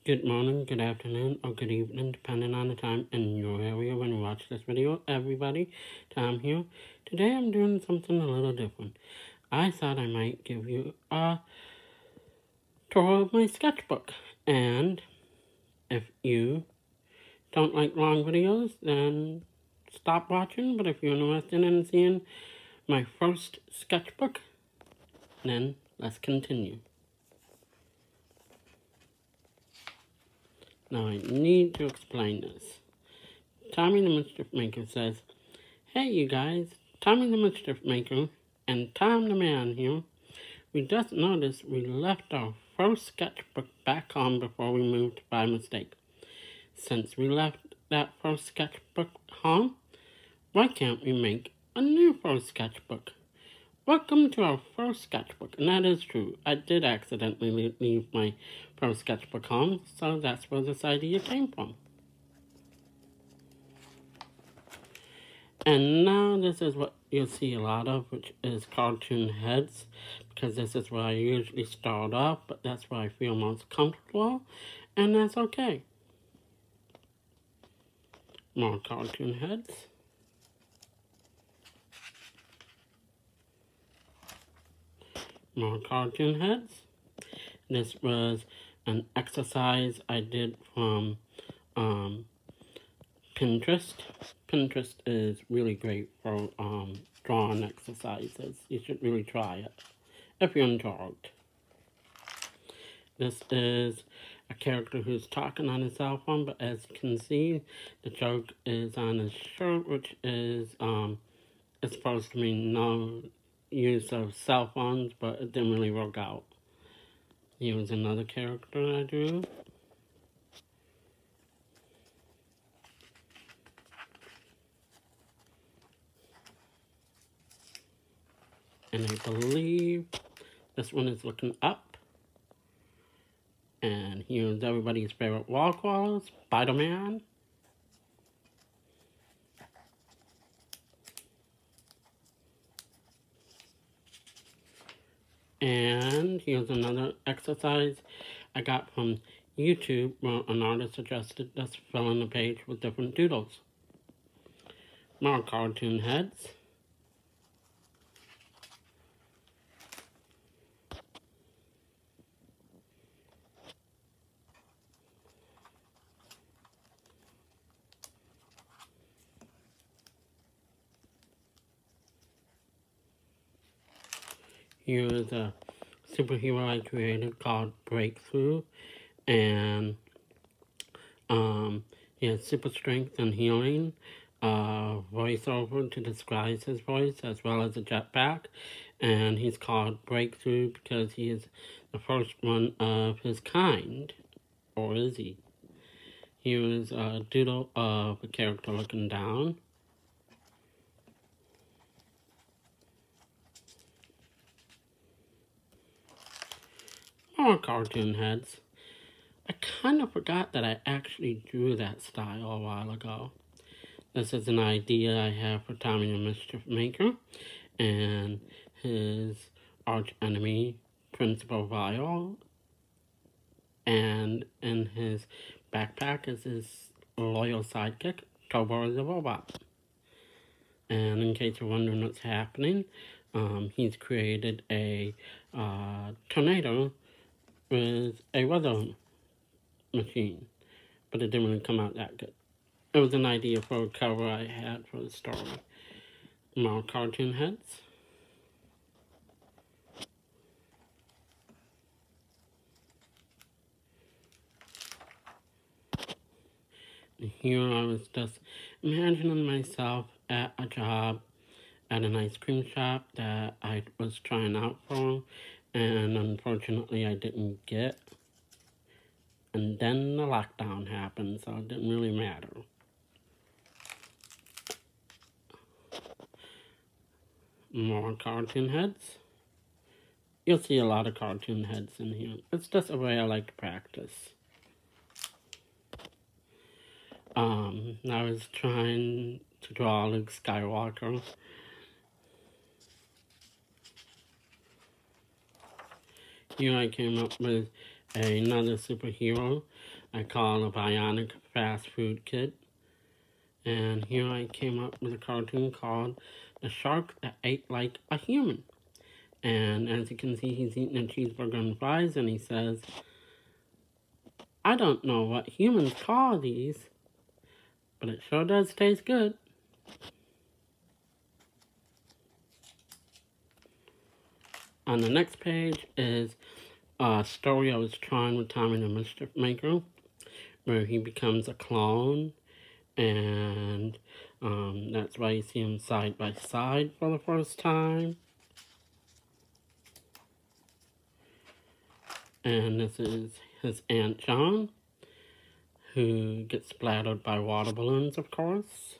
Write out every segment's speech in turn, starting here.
Good morning, good afternoon, or good evening, depending on the time in your area when you watch this video. Everybody, Tom here. Today I'm doing something a little different. I thought I might give you a tour of my sketchbook. And if you don't like long videos, then stop watching. But if you're interested in seeing my first sketchbook, then let's continue. Now I need to explain this. Tommy the Mischief Maker says, "Hey you guys, Tommy the Mischief Maker and Tom the Man here. We just noticed we left our first sketchbook back home before we moved by mistake. Since we left that first sketchbook home, why can't we make a new first sketchbook? Welcome to our first sketchbook." And that is true. I did accidentally leave my first sketchbook home, so that's where this idea came from. And now this is what you'll see a lot of, which is cartoon heads, because this is where I usually start off, but that's where I feel most comfortable, and that's okay. More cartoon heads. More cartoon heads. This was an exercise I did from Pinterest. Pinterest is really great for drawing exercises. You should really try it if you're into it. This is a character who's talking on his cell phone, but as you can see, the joke is on his shirt, which is it's supposed to mean no use of cell phones, but it didn't really work out. Here's another character I drew. And I believe this one is looking up. And here's everybody's favorite wall crawler, Spider-Man. And here's another exercise I got from YouTube where an artist suggested just fill in the page with different doodles. More cartoon heads. Here is a superhero I created called Breakthrough, and he has super strength and healing, voiceover to disguise his voice, as well as a jetpack, and he's called Breakthrough because he is the first one of his kind, or is he? Here is a doodle of a character looking down. More cartoon heads. I kind of forgot that I actually drew that style a while ago. This is an idea I have for Tommy the Mischief Maker and his arch enemy, Principal Vile. And in his backpack is his loyal sidekick, Tobar the Robot. And in case you're wondering what's happening, he's created a tornado with a weather machine, but it didn't really come out that good. It was an idea for a cover I had for the story. More cartoon heads. And here I was just imagining myself at a job at an ice cream shop that I was trying out for, and unfortunately I didn't get. And then the lockdown happened, so it didn't really matter. More cartoon heads. You'll see a lot of cartoon heads in here. It's just a way I like to practice. I was trying to draw Luke Skywalker. Here I came up with another superhero I call a bionic fast food kid. And here I came up with a cartoon called The Shark That Ate Like a Human. And as you can see, he's eating a cheeseburger and fries, and he says, I don't know what humans call these, but it sure does taste good. On the next page is a story I was trying with Tommy the Mischief Maker, where he becomes a clone, and that's why you see them side by side for the first time. And this is his Aunt John, who gets splattered by water balloons, of course.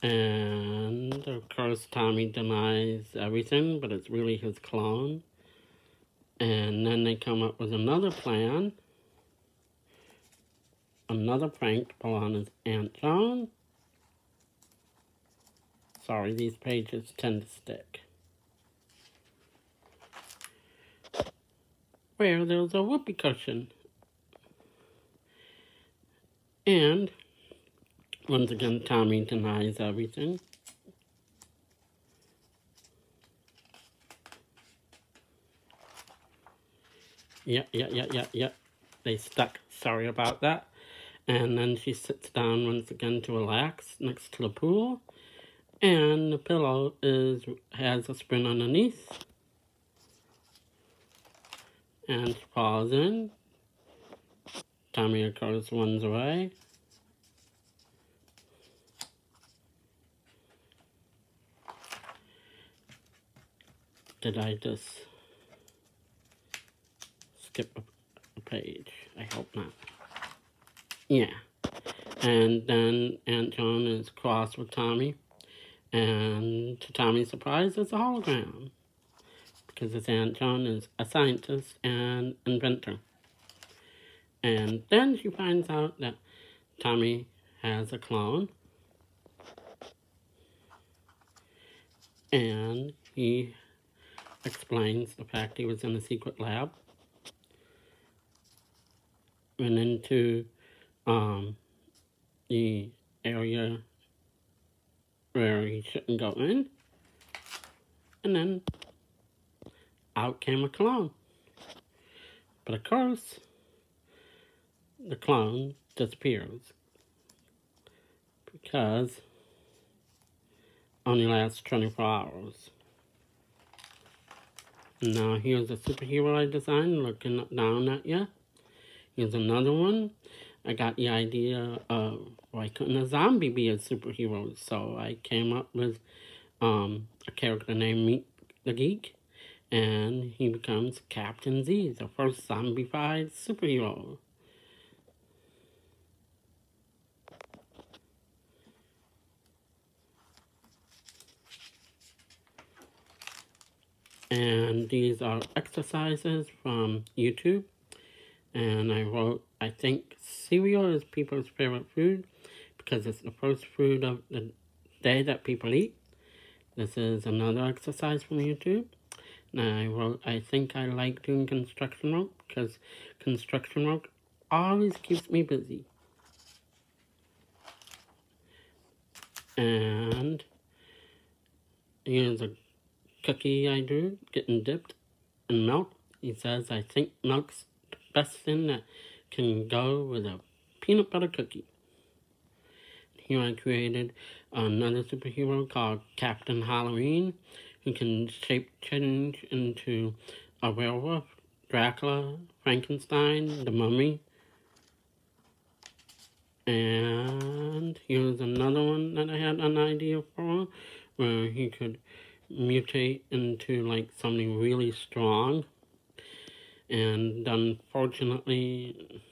And, of course, Tommy denies everything, but it's really his clone. And then they come up with another plan. Another prank to pull on his Aunt John. Sorry, these pages tend to stick. Where there's a whoopee cushion. And once again, Tommy denies everything. Yep. They stuck. Sorry about that. And then she sits down once again to relax next to the pool. And the pillow has a spring underneath. And she falls in. Tommy, of course, runs away. Did I just skip a page? I hope not. Yeah. And then Aunt John is cross with Tommy. And to Tommy's surprise, it's a hologram. Because his Aunt John is a scientist and inventor. And then she finds out that Tommy has a clone. And he explains the fact he was in a secret lab. Went into the area where he shouldn't go in. And then out came a clone. But of course, the clone disappears. Because only lasts 24 hours. Now here's a superhero I designed looking down at you. Here's another one. I got the idea of why couldn't a zombie be a superhero? So I came up with a character named Meet the Geek. And he becomes Captain Z, the first zombified superhero. And these are exercises from YouTube. And I wrote, I think cereal is people's favorite food because it's the first food of the day that people eat. This is another exercise from YouTube. And I wrote, I think I like doing construction work because construction work always keeps me busy. And here's a cookie I drew, getting dipped in milk. He says, I think milk's the best thing that can go with a peanut butter cookie. Here I created another superhero called Captain Halloween, who can shape change into a werewolf, Dracula, Frankenstein, the Mummy. And here's another one that I had an idea for, where he could mutate into like something really strong. And unfortunately,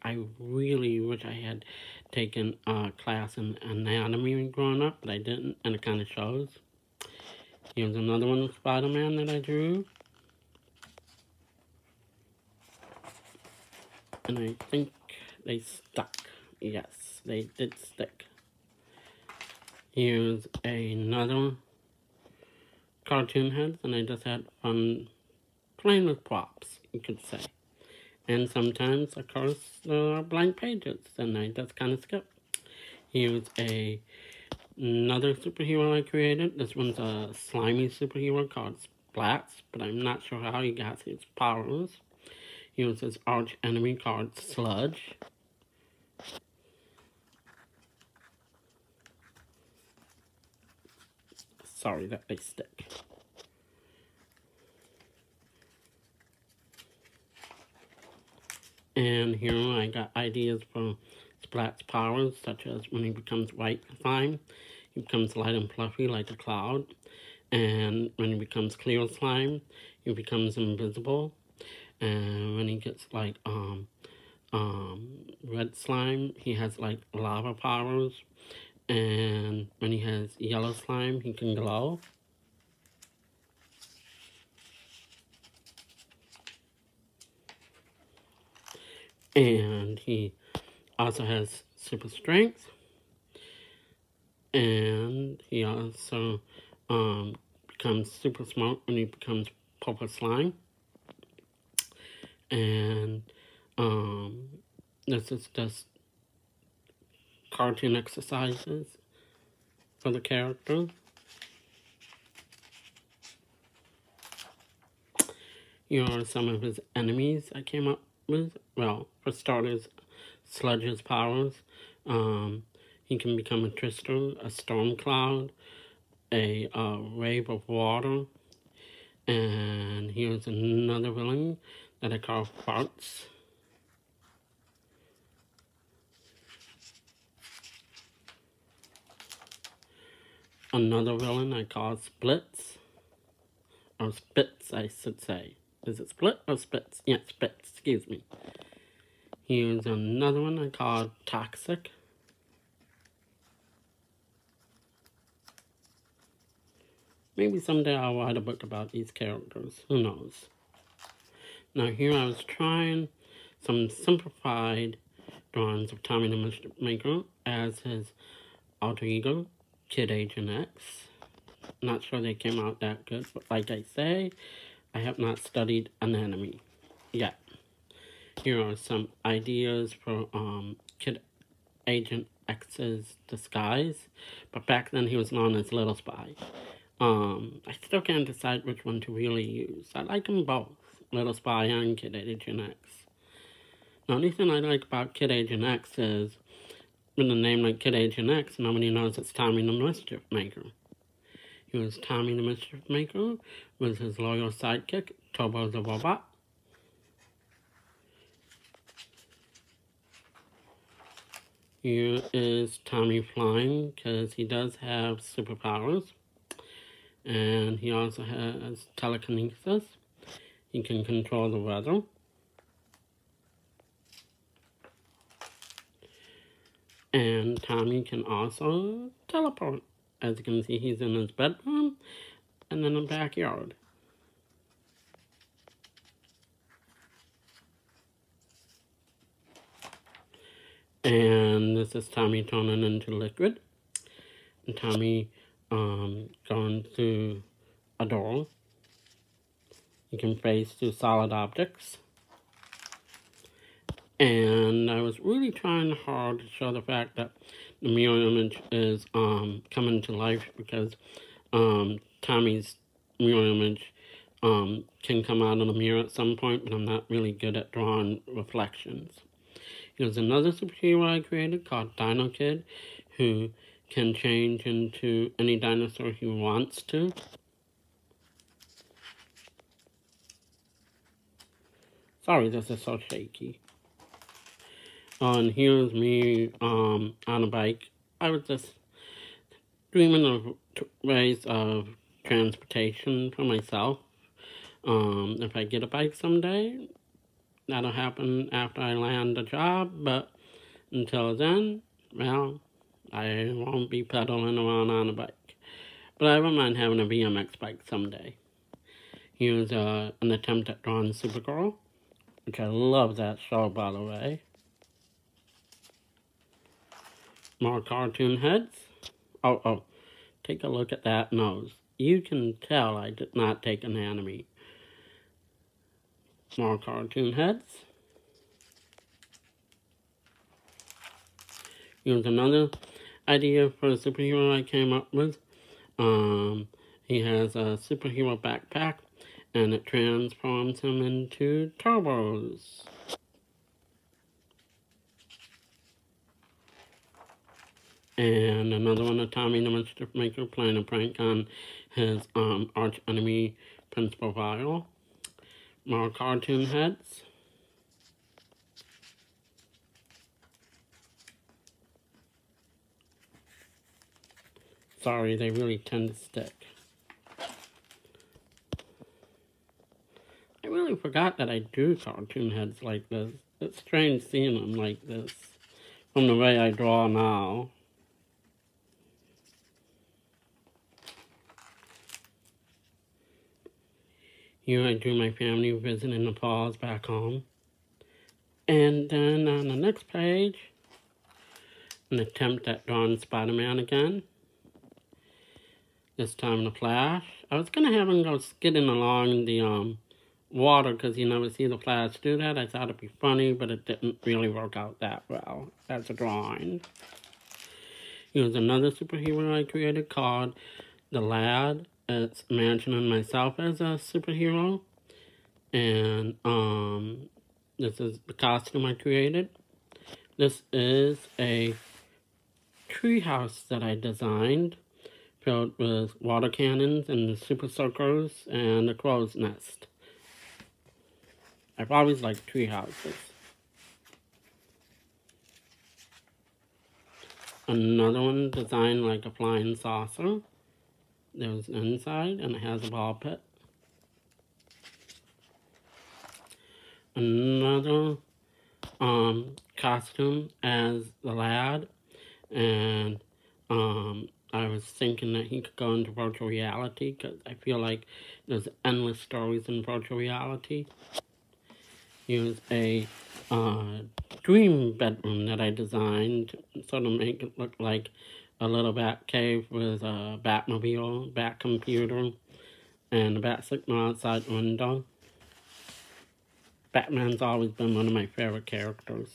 I really wish I had taken a class in anatomy growing up, but I didn't, and it kind of shows. Here's another one of Spider-Man that I drew. And I think they stuck. Yes, they did stick. Here's another cartoon heads, and I just had fun playing with props, you could say. And sometimes, of course, there are blank pages, and I just kind of skip. Here's another superhero I created. This one's a slimy superhero called Splats, but I'm not sure how he got his powers. Here's his arch enemy called Sludge. Sorry that they stick. And here I got ideas for Splat's powers, such as when he becomes white slime, he becomes light and fluffy like a cloud. And when he becomes clear slime, he becomes invisible. And when he gets like red slime, he has like lava powers. And when he has yellow slime, he can glow. And he also has super strength. And he also becomes super smart when he becomes purple slime. And this is just cartoon exercises for the character. Here are some of his enemies I came up with. Well, for starters, Sludge's powers. He can become a twister, a storm cloud, a wave of water. And here's another villain that I call Farts. Another villain I call Splits. Or Spits, I should say. Is it Split or Spits? Yeah, Spits, excuse me. Here's another one I call Toxic. Maybe someday I'll write a book about these characters. Who knows? Now here I was trying some simplified drawings of Tommy the Mischief Maker as his alter ego, Kid Agent X. Not sure they came out that good, but like I say, I have not studied anatomy yet. Here are some ideas for Kid Agent X's disguise, but back then he was known as Little Spy. I still can't decide which one to really use. I like them both, Little Spy and Kid Agent X. The only thing I like about Kid Agent X is, with a name like Kid Agent X, nobody knows it's Tommy the Mischief Maker. He was Tommy the Mischief Maker with his loyal sidekick, Turbo the Robot. Here is Tommy flying, because he does have superpowers. And he also has telekinesis. He can control the weather. And Tommy can also teleport. As you can see, he's in his bedroom and in the backyard. And this is Tommy turning into liquid. And Tommy going through a door. You can phase through solid objects. And I was really trying hard to show the fact that the mirror image is coming to life, because Tommy's mirror image can come out of the mirror at some point, but I'm not really good at drawing reflections. Here's another superhero I created called Dino Kid, who can change into any dinosaur he wants to. Sorry, this is so shaky. And here's me on a bike. I was just dreaming of ways of transportation for myself. If I get a bike someday, that'll happen after I land a job, but until then, well, I won't be pedaling around on a bike. But I wouldn't mind having a BMX bike someday. Here's an attempt at drawing Supergirl, which I love that show, by the way. More cartoon heads. Oh, take a look at that nose. You can tell I did not take anatomy. More cartoon heads. Here's another idea for a superhero I came up with. He has a superhero backpack, and it transforms him into turbos. And another one of Tommy the Mischief Maker playing a prank on his arch enemy, Principal Vile. More cartoon heads. Sorry, they really tend to stick. I really forgot that I do cartoon heads like this. It's strange seeing them like this from the way I draw now. Here I do my family visiting the falls back home. And then on the next page, an attempt at drawing Spider-Man again. This time the Flash. I was going to have him go skidding along the water because you never see the Flash do that. I thought it'd be funny, but it didn't really work out that well as a drawing. Here's another superhero I created called The Lad. It's imagining myself as a superhero. And this is the costume I created. This is a treehouse that I designed, filled with water cannons and the super soakers and a crow's nest. I've always liked tree houses. Another one designed like a flying saucer. There's an inside and it has a ball pit. Another costume as the Lad, and I was thinking that he could go into virtual reality because I feel like there's endless stories in virtual reality. Here's a dream bedroom that I designed sort of make it look like a little bat cave with a Batmobile, Bat computer, and a Bat signal outside the window. Batman's always been one of my favorite characters.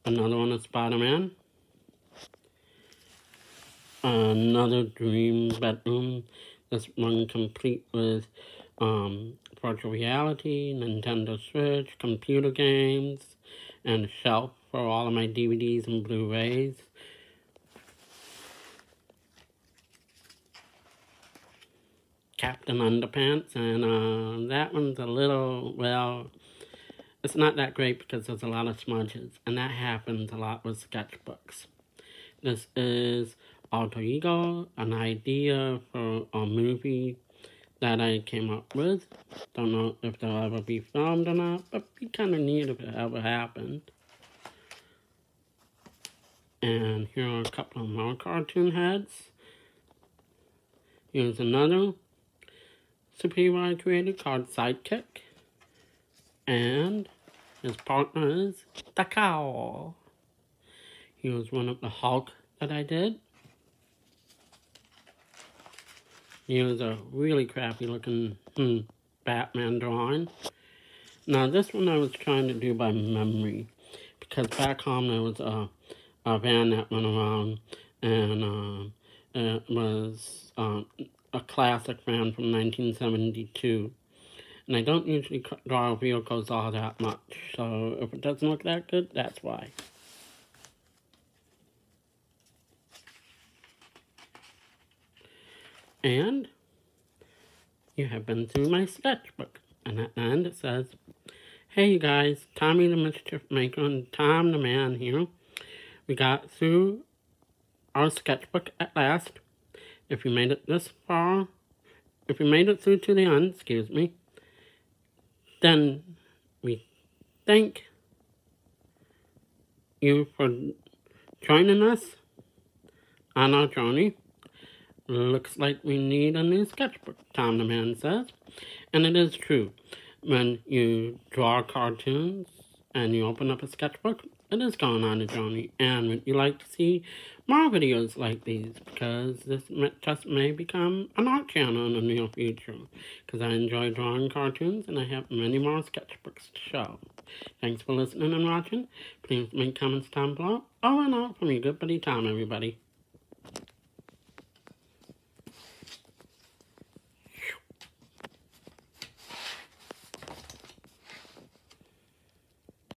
Another one is Spider-Man. Another dream bedroom. This one complete with virtual reality, Nintendo Switch, computer games, and a shelf for all of my DVDs and Blu-rays. Captain Underpants, and that one's a little, well, it's not that great because there's a lot of smudges, and that happens a lot with sketchbooks. This is Alter Ego, an idea for a movie that I came up with. Don't know if they'll ever be filmed or not, but it'd be kind of neat if it ever happened. And here are a couple of more cartoon heads. Here's another superhero I created called Sidekick. And his partner is the Cowl. Here's one of the Hulk that I did. Here's a really crappy looking Batman drawing. Now this one I was trying to do by memory, because back home there was a van that went around, and it was a classic van from 1972. And I don't usually draw vehicles all that much, so if it doesn't look that good, that's why. And you have been through my sketchbook. And at the end it says, "Hey you guys, Tommy the Mischief Maker and Tom the Man here. We got through our sketchbook at last. If you made it this far, if you made it through to the end, excuse me, then we thank you for joining us on our journey. Looks like we need a new sketchbook," Tom the Man says. And it is true. When you draw cartoons and you open up a sketchbook, it is going on a journey, and would you like to see more videos like these? Because this just may become an art channel in the near future, because I enjoy drawing cartoons, and I have many more sketchbooks to show. Thanks for listening and watching. Please make comments down below. Over and out from your good buddy Tom, everybody.